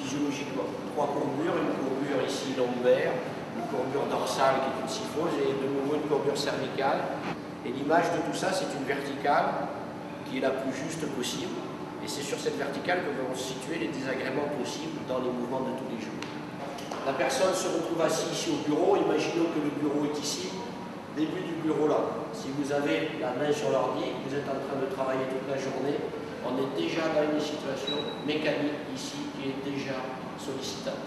physiologiquement. 3 courbures, une courbure ici lombaire, une courbure dorsale qui est une syphose et de nouveau une courbure cervicale. Et l'image de tout ça, c'est une verticale qui est la plus juste possible. Et c'est sur cette verticale que vont se situer les désagréments possibles dans les mouvements de tous les jours. La personne se retrouve assise ici au bureau. Imaginons que le bureau est ici, début du bureau là. Si vous avez la main sur l'ordi, vous êtes en train de travailler toute la journée, on est déjà dans une situation mécanique ici qui est déjà sollicitante.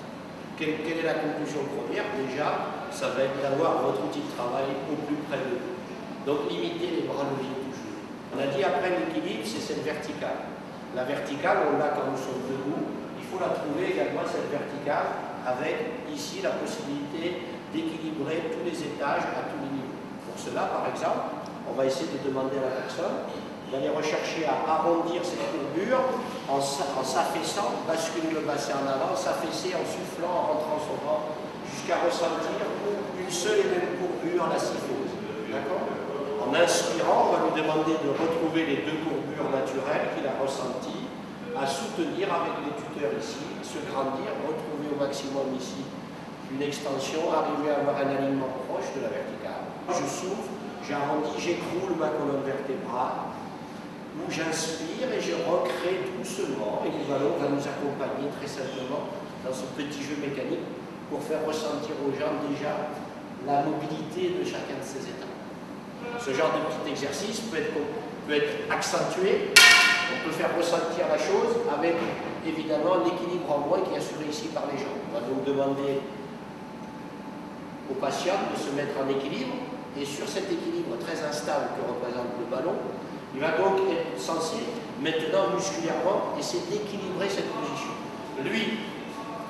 Quelle est la conclusion première? Déjà, ça va être d'avoir votre outil de travail au plus près de vous. Donc limitez les bras leviers toujours. On a dit après l'équilibre, c'est cette verticale. La verticale, on l'a quand nous sommes debout. Il faut la trouver également, cette verticale, avec ici la possibilité d'équilibrer tous les étages à tous les niveaux. Pour cela, par exemple, on va essayer de demander à la personne d'aller rechercher à arrondir cette courbure en s'affaissant, basculer le bassin en avant, s'affaisser en soufflant, en rentrant son ventre, jusqu'à ressentir une seule et même courbure, la syphose. D'accord? En inspirant, on va lui demander de retrouver les 2 courbures naturelles qu'il a ressenties, à soutenir avec les tuteurs ici, se grandir, retrouver au maximum ici une extension, arriver à avoir un alignement proche de la verticale. Je souffle, j'arrondis, j'écroule ma colonne vertébrale, où j'inspire et je recrée doucement, et le ballon va nous accompagner très simplement dans ce petit jeu mécanique pour faire ressentir aux gens déjà la mobilité de chacun de ces états. Ce genre de petit exercice peut être accentué, on peut faire ressentir la chose avec évidemment l'équilibre en moins qui est assuré ici par les jambes. On va donc demander au patient de se mettre en équilibre, et sur cet équilibre très instable que représente le ballon, il va donc être censé maintenant musculairement essayer d'équilibrer cette position. Lui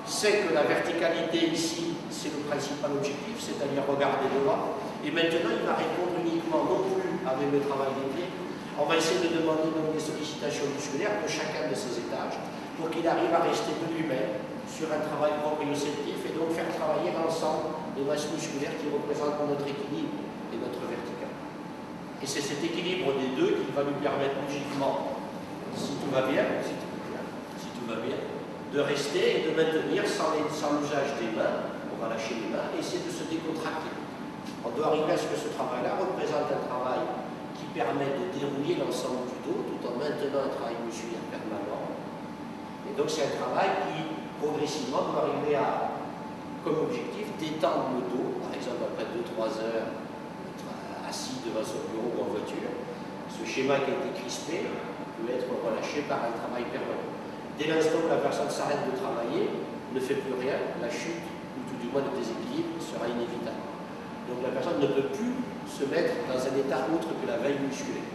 sait que la verticalité ici, c'est le principal objectif, c'est-à-dire regarder devant, et maintenant il va répondre uniquement non plus avec le travail des pieds. On va essayer de demander donc des sollicitations musculaires de chacun de ces étages pour qu'il arrive à rester de lui-même sur un travail proprioceptif et donc faire travailler l'ensemble des masses musculaires qui représentent notre équilibre et notre vertical. Et c'est cet équilibre des deux qui va nous permettre logiquement, si tout va bien, de rester et de maintenir sans l'usage des mains. On va lâcher les mains et essayer de se décontracter. On doit arriver à ce que ce travail-là représente un travail qui permet de dérouiller l'ensemble du dos tout en maintenant un travail musculaire permanent. Et donc c'est un travail qui progressivement doit arriver à, comme objectif, d'étendre le dos, par exemple après 2-3 heures assis devant son bureau ou en voiture. Ce schéma qui a été crispé peut être relâché par un travail permanent. Dès l'instant où la personne s'arrête de travailler, ne fait plus rien, la chute, ou tout du moins le déséquilibre, sera inévitable. Donc la personne ne peut plus se mettre dans un état autre que la veille musculaire.